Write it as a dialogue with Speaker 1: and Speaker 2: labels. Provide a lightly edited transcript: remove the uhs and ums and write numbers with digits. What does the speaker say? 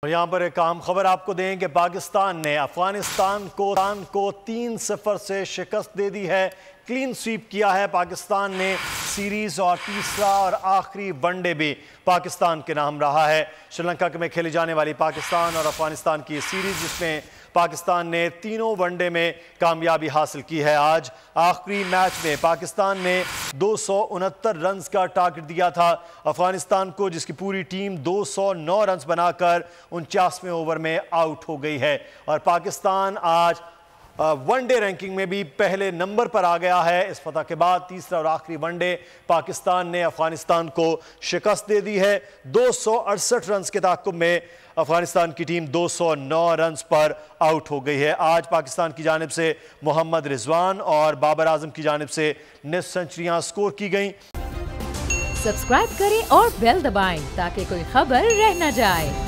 Speaker 1: और यहाँ पर एक अहम खबर आपको दें कि पाकिस्तान ने अफगानिस्तान को 3-0 से शिकस्त दे दी है। क्लीन स्वीप किया है पाकिस्तान ने सीरीज और तीसरा और आखिरी वनडे भी पाकिस्तान के नाम रहा है। श्रीलंका में खेली जाने वाली पाकिस्तान और अफगानिस्तान की सीरीज जिसमें पाकिस्तान ने तीनों वनडे में कामयाबी हासिल की है। आज आखिरी मैच में पाकिस्तान ने 269 रन का टारगेट दिया था अफगानिस्तान को, जिसकी पूरी टीम 209 रन बनाकर 49वें ओवर में आउट हो गई है और पाकिस्तान आज वनडे रैंकिंग में भी पहले नंबर पर आ गया है। इस फतह के बाद तीसरा और आखिरी वनडे पाकिस्तान ने अफगानिस्तान को शिकस्त दे दी है। 268 रन के ताक़ुब में अफगानिस्तान की टीम 209 रन पर आउट हो गई है। आज पाकिस्तान की जानिब से मोहम्मद रिजवान और बाबर आजम की जानिब से निस्फ सेंचुरियां स्कोर की गई।
Speaker 2: सब्सक्राइब करें और बेल दबाएं ताकि कोई खबर रह न जाए।